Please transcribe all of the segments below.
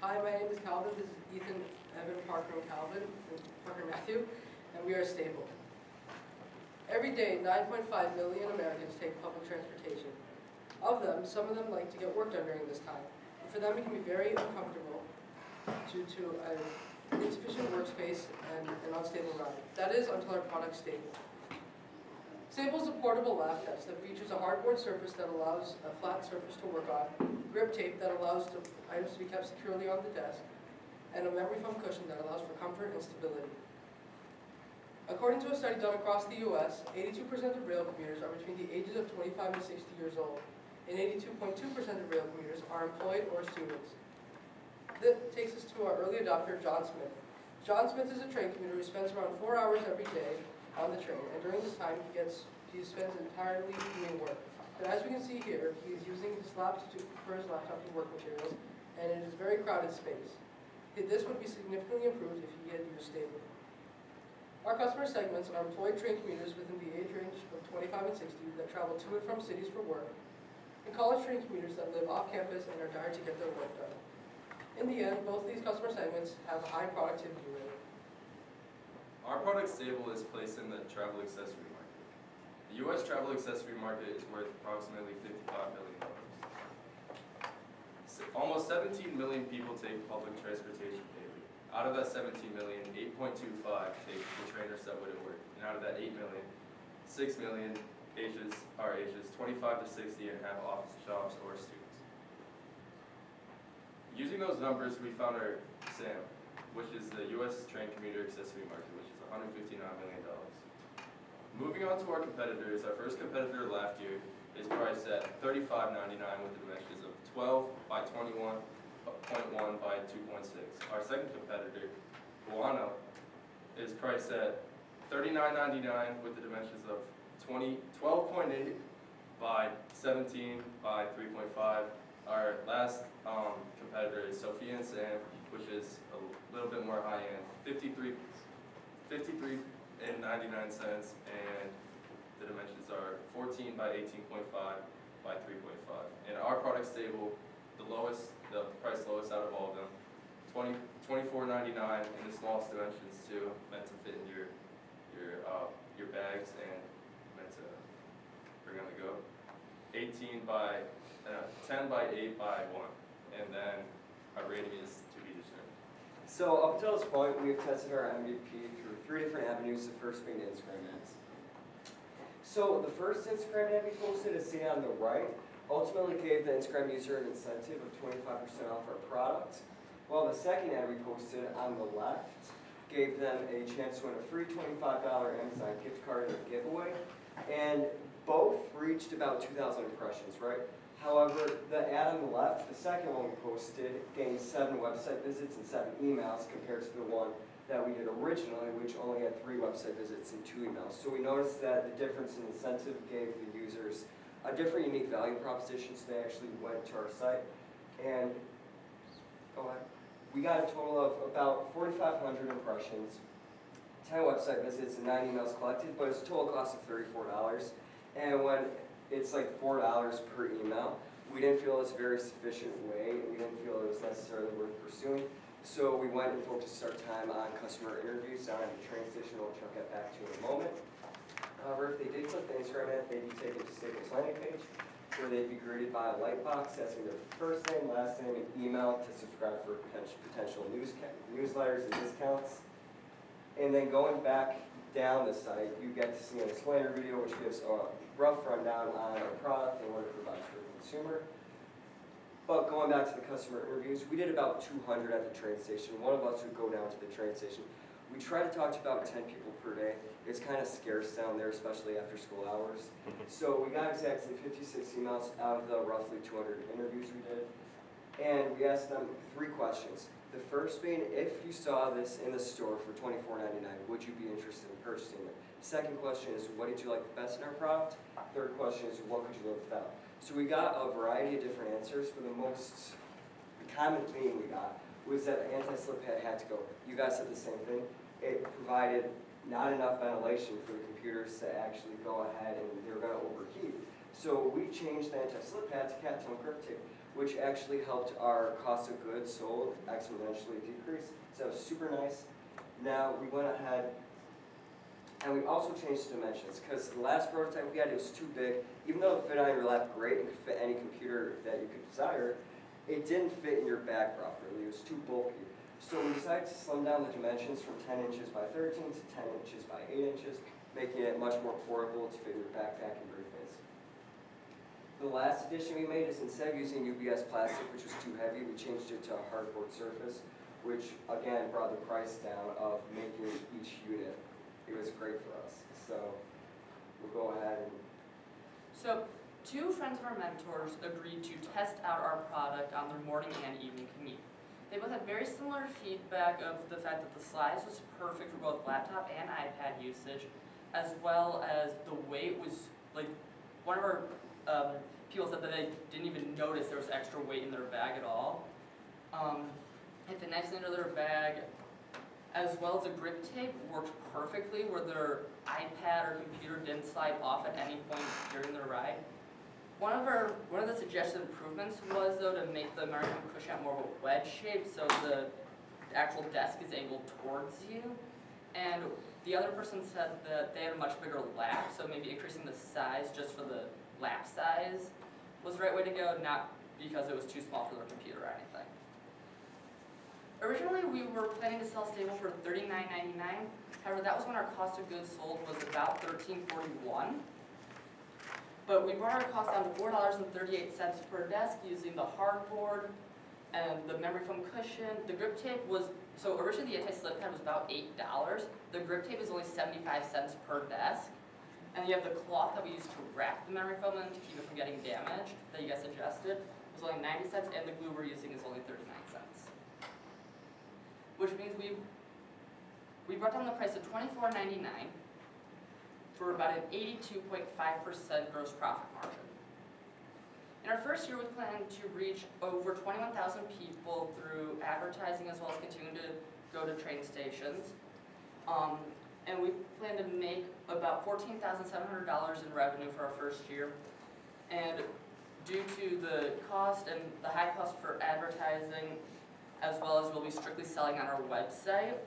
Hi, my name is Calvin. This is Ethan, Evan, Parker, and Calvin, and Parker and Matthew, and we are stable. Every day, 9.5 million Americans take public transportation. Of them, some of them like to get work done during this time. And for them, it can be very uncomfortable due to an insufficient workspace and an unstable ride. That is until our product's stable. Stable is a portable lap desk that features a hardboard surface that allows a flat surface to work on, grip tape that allows items to be kept securely on the desk, and a memory foam cushion that allows for comfort and stability. According to a study done across the U.S., 82% of rail commuters are between the ages of 25 and 60 years old, and 82.2% of rail commuters are employed or students. That takes us to our early adopter, John Smith. John Smith is a train commuter who spends around 4 hours every day on the train, and during this time he spends entirely doing work. And as we can see here, he is using his laptop to work materials, and it is a very crowded space. This would be significantly improved if he had used Stable. Our customer segments are employed train commuters within the age range of 25 and 60 that travel to and from cities for work, and college train commuters that live off campus and are tired to get their work done. In the end, both of these customer segments have a high productivity rate. Our product Stable is placed in the travel accessory market. The U.S. travel accessory market is worth approximately $55 billion. Almost 17 million people take public transportation daily. Out of that 17 million, 8.25 take the train or subway to work. And out of that 8 million, 6 million are ages 25 to 60 and have office jobs or students. Using those numbers, we found our SAM, which is the U.S. train commuter accessory market, which is $159 million. Moving on to our competitors, our first competitor last year is priced at $35.99 with the dimensions of 12 by 21.1 by 2.6. Our second competitor, Guano, is priced at $39.99 with the dimensions of 12.8 by 17 by 3.5. Our last competitor is Sophia and Sam, which is a little bit more high-end, $53.99, and the dimensions are 14 by 18.5 by 3.5. And our product Stable, the price lowest out of all of them, $24.99 in the smallest dimensions too, meant to fit in your bags and meant to bring on the go. 10 by 8 by 1, and then our rating is to be determined. So up until this point, we've tested our MVP through 3 different avenues, the first being Instagram ads. So the first Instagram ad we posted, as seen on the right, ultimately gave the Instagram user an incentive of 25% off our product, while the second ad we posted on the left gave them a chance to win a free $25 Amazon gift card in a giveaway, and both reached about 2,000 impressions, right? However, the ad on the left, the second one we posted, gained 7 website visits and 7 emails compared to the one that we did originally, which only had 3 website visits and 2 emails. So we noticed that the difference in incentive gave the users a different unique value proposition, so they actually went to our site. And we got a total of about 4,500 impressions, 10 website visits, and 9 emails collected, but it's a total cost of $34. And when it's like $4 per email, we didn't feel it was a very sufficient way, and we didn't feel it was necessarily worth pursuing. So we went and focused our time on customer interviews down at the train station, which I'll get back to in a moment. However, if they did click the Instagram ad, they'd be taken to Stable's landing page, where they'd be greeted by a light box asking their first name, last name, and email to subscribe for potential newsletters and discounts. And then going back down the site, you get to see an explainer video which gives a rough rundown on our product and what it provides for the consumer. But going back to the customer interviews, we did about 200 at the train station. One of us would go down to the train station. We try to talk to about 10 people per day. It's kind of scarce down there, especially after school hours. So we got exactly 56 emails out of the roughly 200 interviews we did. And we asked them 3 questions. The first being, if you saw this in the store for $24.99, would you be interested in purchasing it? Second question is, what did you like the best in our product? Third question is, what could you live without? So we got a variety of different answers, but the common theme we got was that the anti-slip pad had to go. You guys said the same thing. It provided not enough ventilation for the computers to actually go ahead, and they were going to overheat. So we changed the anti-slip pad to cat tone grip tape, which actually helped our cost of goods sold exponentially decrease. So that was super nice. Now we went ahead and we also changed dimensions because the last prototype we had, it was too big. Even though it fit on your lap great and could fit any computer that you could desire, it didn't fit in your bag properly. It was too bulky. So we decided to slim down the dimensions from 10 inches by 13 to 10 inches by 8 inches, making it much more portable to fit in your backpack and briefcase. The last addition we made is instead of using UPS plastic, which was too heavy, we changed it to a hardboard surface, which again brought the price down of making each unit. It was great for us. So we'll go ahead and So, two friends of our mentors agreed to test out our product on their morning and evening commute. They both had very similar feedback of the fact that the size was perfect for both laptop and iPad usage, as well as the weight was, like, one of our people said that they didn't even notice there was extra weight in their bag at all. It fit nicely under their bag, as well as the grip tape worked perfectly where their iPad or computer didn't slide off at any point during their ride. One of the suggested improvements was though to make the American cushion more of a wedge shape so the actual desk is angled towards you. And the other person said that they had a much bigger lap, so maybe increasing the size just for the lap size was the right way to go, not because it was too small for their computer or anything. Originally, we were planning to sell Stable for $39.99. However, that was when our cost of goods sold was about $13.41. But we brought our cost down to $4.38 per desk using the hardboard and the memory foam cushion. The grip tape was, so originally the anti-slip pad was about $8. The grip tape is only 75 cents per desk. And you have the cloth that we used to wrap the memory foam in to keep it from getting damaged that you guys suggested. It was only 90 cents, and the glue we're using is only 39 cents. Which means we brought down the price to $24.99 for about an 82.5% gross profit margin. In our first year, we plan to reach over 21,000 people through advertising as well as continuing to go to train stations. And we plan to make about $14,700 in revenue for our first year. And due to the cost and the high cost for advertising, as well as we'll be strictly selling on our website,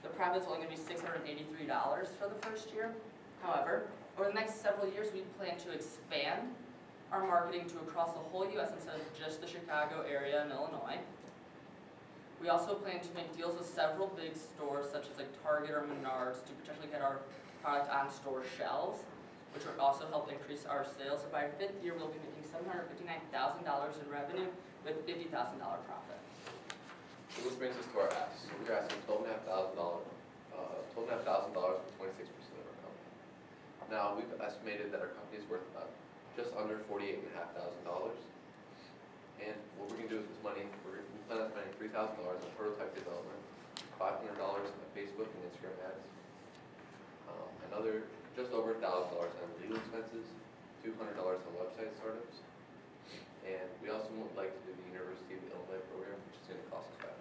the profit is only going to be $683 for the first year. However, over the next several years, we plan to expand our marketing to across the whole U.S. instead of just the Chicago area and Illinois. We also plan to make deals with several big stores such as like Target or Menards to potentially get our product on store shelves, which would also help increase our sales. So by our fifth year, we'll be making $759,000 in revenue with $50,000 profit. So this brings us to our asks. So we're asking $12,500 for 26% of our company. Now we've estimated that our company is worth about just under $48,500. And what we're going to do with this money, we plan on spending $3,000 on prototype development, $500 on Facebook and Instagram ads, another just over $1,000 on legal expenses, $200 on website startups, and we also would like to do the University of Illinois program, which is going to cost us $500.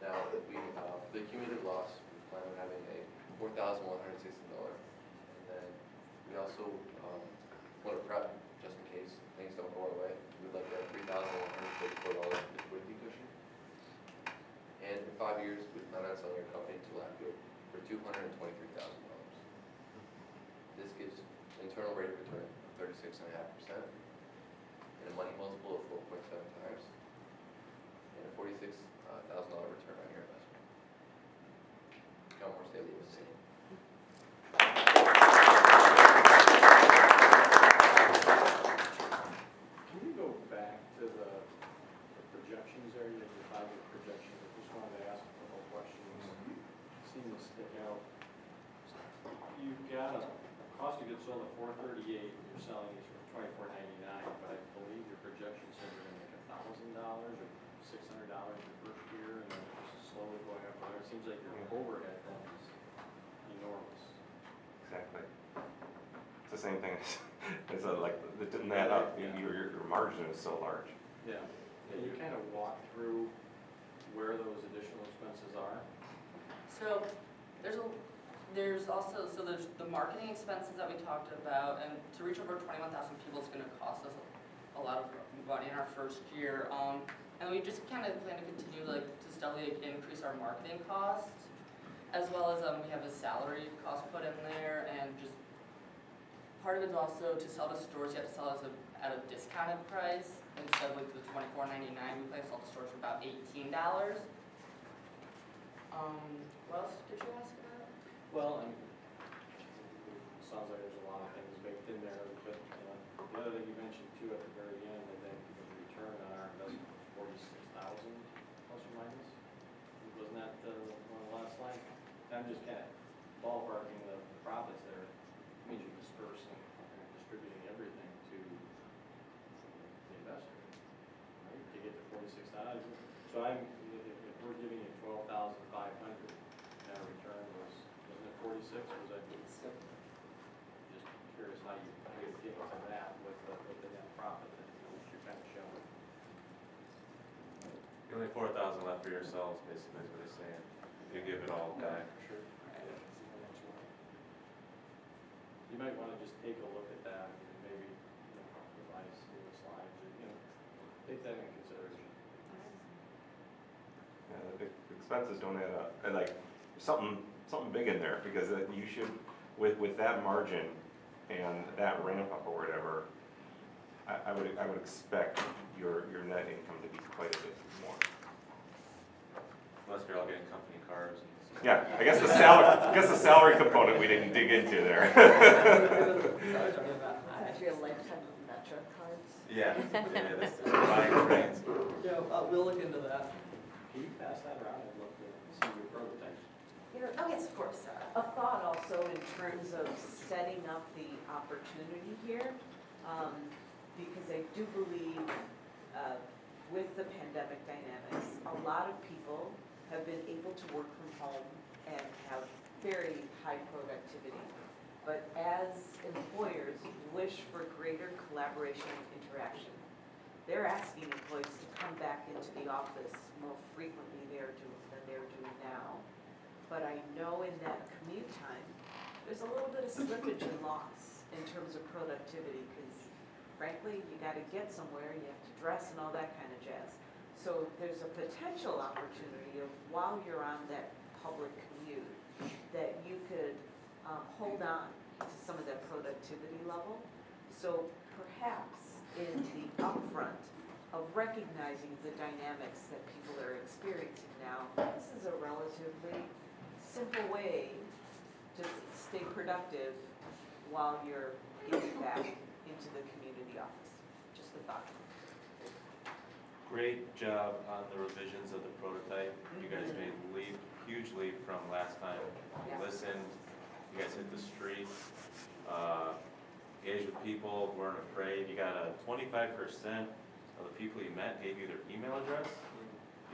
Now, for the accumulated loss, we plan on having a $4,160, and then we also want to prep just in case things don't go our way. We'd like to have $3,144 liquidity cushion. And in 5 years, we plan on selling our company to Lapio for $223,000. This gives internal rate of return of 36.5% and a money multiple of 4.7 times and a $46,000 return on your investment. Become more stable with the Can you go back to the projections there, you have your 5-year projection? I just wanted to ask a couple of questions. Seem to stick out. You've got a cost of goods sold of $438, you're selling these for $24.99, but I believe your projection said you're going to make $1,000 or $600 your first year, and then just slowly going up. It seems like your overhead then is enormous. Exactly. It's the same thing as like, it didn't add up, your margin is so large. Yeah. Can you kind of walk through where those additional expenses are? So there's also the marketing expenses that we talked about, and to reach over 21,000 people, it's going to cost us a lot of money in our first year. And we just kind of plan to continue like to steadily increase our marketing costs, as well as we have a salary cost put in there, and just part of it is also to sell to stores, you have to sell us at a discounted price instead of like the $24.99. We plan to sell to stores for about $18. What else did you ask about? Well, it sounds like there's a lot of things baked in there, but the other thing you mentioned too at the very end, I think, was the return on our investment, 46,000 plus or minus. Wasn't that one of the last slides? I'm just kind of ballparking the profits there. It means you're dispersing and distributing everything to the investor, right? To get to 46,000. So if we're giving you 12,500, and our return wasn't it 46? Was that? Just curious how you get to that with the net profit that you're kind of showing. You only 4,000 left for yourselves, basically, is what he's saying. You give it all back. Sure. You might want to just take a look at that and maybe, revise the slides or, take that into consideration. Yeah, the big expenses don't add up. And like, something big in there, because you should, with that margin and that ramp up or whatever, I would expect your net income to be quite a bit more. Unless you're all getting company cars. Yeah, I guess the salary component we didn't dig into there. Actually, a lifetime of Metro cards. Yeah, that's buying trains. Yeah, we'll look into that. Can you pass that around? I'd love to see your prototype. Oh, yes, of course. A thought also in terms of setting up the opportunity here, because I do believe with the pandemic dynamics, a lot of people have been able to work from home and have very high productivity. But as employers wish for greater collaboration and interaction, they're asking employees to come back into the office more frequently than they're doing now. But I know in that commute time, there's a little bit of slippage and loss in terms of productivity, because frankly, you gotta get somewhere, you have to dress and all that kind of jazz. So there's a potential opportunity of, while you're on that public commute, that you could hold on to some of that productivity level. So perhaps in the upfront of recognizing the dynamics that people are experiencing now, this is a relatively simple way to stay productive while you're getting back into the community office. Just a thought. Great job on the revisions of the prototype. You guys made huge leap from last time. You Yeah. listened, you guys hit the street, engaged with people, weren't afraid. You got 25% of the people you met gave you their email address.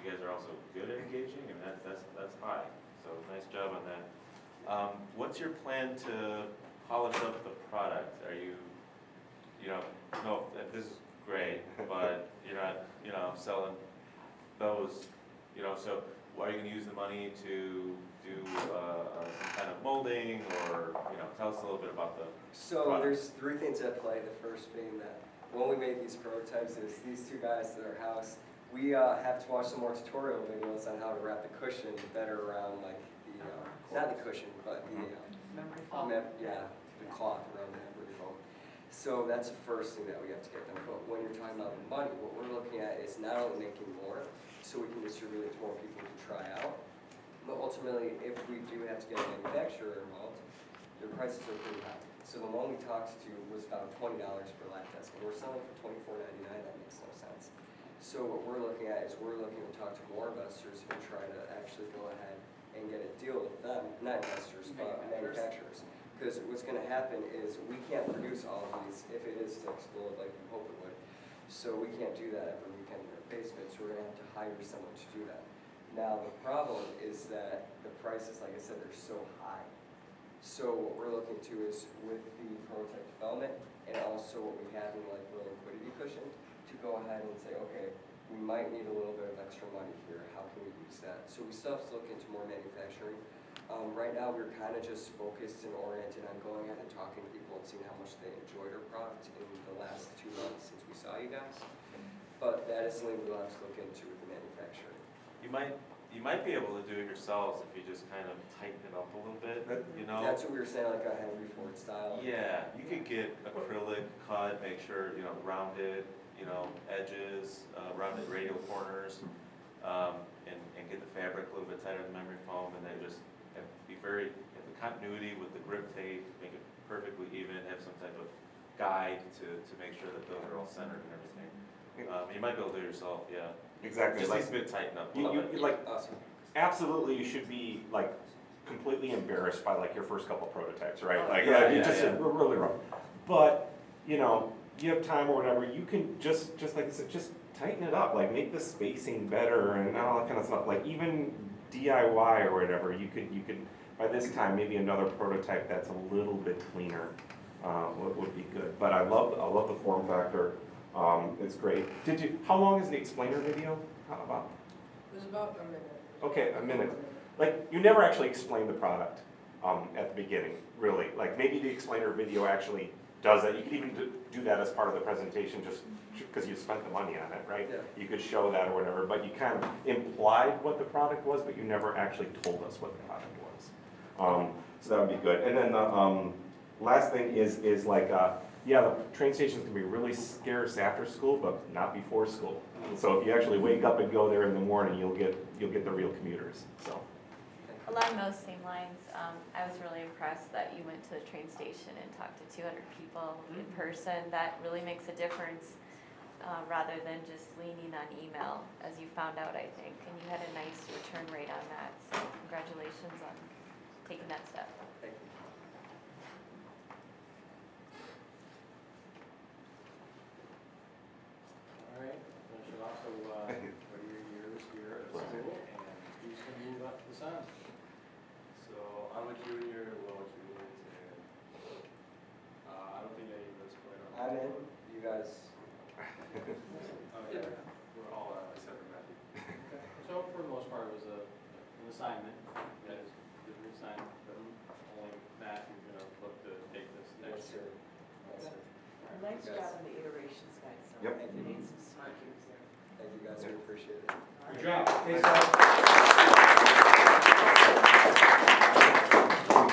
You guys are also good at engaging, and that's high. So nice job on that. What's your plan to polish up the product? Are you, no, this is great, but you're not, selling those, so are you gonna use the money to do some kind of molding, or, tell us a little bit about the So product. there's three things at play. The first being that when we made these prototypes, is these two guys at our house, we have to watch some more tutorial videos on how to wrap the cushion better around like the, not the cushion, but the, Memory foam. the cloth around the memory foam. So that's the first thing that we have to get done. But when you're talking about money, what we're looking at is not only making more, so we can distribute it to more people to try out, but ultimately, if we do have to get a manufacturer involved, their prices are pretty high. So the one we talked to was about $20 per lap desk, and we're selling for $24.99. That makes no sense. So what we're looking at is we're looking to talk to more investors and try to actually go ahead and get a deal with them, not investors, but manufacturers. Because what's going to happen is we can't produce all of these if it is to explode like we hope it would. So we can't do that every weekend in our basement, so we're going to have to hire someone to do that. Now the problem is that the prices, like I said, they're so high. So what we're looking to is with the prototype development and also what we have in like the liquidity cushion to go ahead and say, okay, we might need a little bit of extra money here. How can we use that? So we still have to look into more manufacturing. Right now, we're kind of just focused and oriented on going out and talking to people and seeing how much they enjoyed our product in the last 2 months since we saw you guys. But that is something we'll have to look into with the manufacturer. You might be able to do it yourselves if you just kind of tighten it up a little bit, you know? That's what we were saying, like a Henry Ford style. Yeah, you could get acrylic cut, make sure, you know, rounded, you know, edges, rounded radial corners, and get the fabric a little bit tighter than memory foam, and then just be very, have the continuity with the grip tape, make it perfectly even, have some type of guide to make sure that those are all centered and everything. You might be able to do it yourself, yeah. Exactly. Just Like, needs to be tightened up a you, little bit. you, like, Awesome. absolutely, you should be like completely embarrassed by like your first couple prototypes, right? Like, Yeah, you yeah, just yeah. really rough. But you know, you have time or whatever, you can just like I said, just tighten it up, like make the spacing better and all that kind of stuff. Like even DIY or whatever, you could by this time maybe another prototype that's a little bit cleaner would be good. But I love the form factor. It's great. How long is the explainer video? How about? It was about a minute. Okay, a minute. Like, you never actually explain the product at the beginning, really. Like, maybe the explainer video actually does that. You could even do that as part of the presentation, just because you spent the money on it, right? Yeah. You could show that or whatever, but you kind of implied what the product was, but you never actually told us what the product was. So that would be good. And then the last thing is like, yeah, the train stations can be really scarce after school, but not before school. So if you actually wake up and go there in the morning, you'll get the real commuters, so. Along those same lines, I was really impressed that you went to the train station and talked to 200 people in person. That really makes a difference, rather than just leaning on email, as you found out, I think. And you had a nice return rate on that, so congratulations on taking that step. Thank you. All right, I should also, what are your years here at school, and who's gonna move up to the sun? So I'm a junior, Will juniors, and I don't think any of us play on. I'm in, you guys. Oh, yeah, we're all except for Matthew. okay. So for the most part, it was an assignment, you guys did an assignment, but only Matt, you're gonna look to take this Yes, next sir. year. Yes, sir. Nice Yes. job on the iterations, guys. So Yep. if you need some smart kids there. Thank you guys, we appreciate it. Good job. Thanks, guys.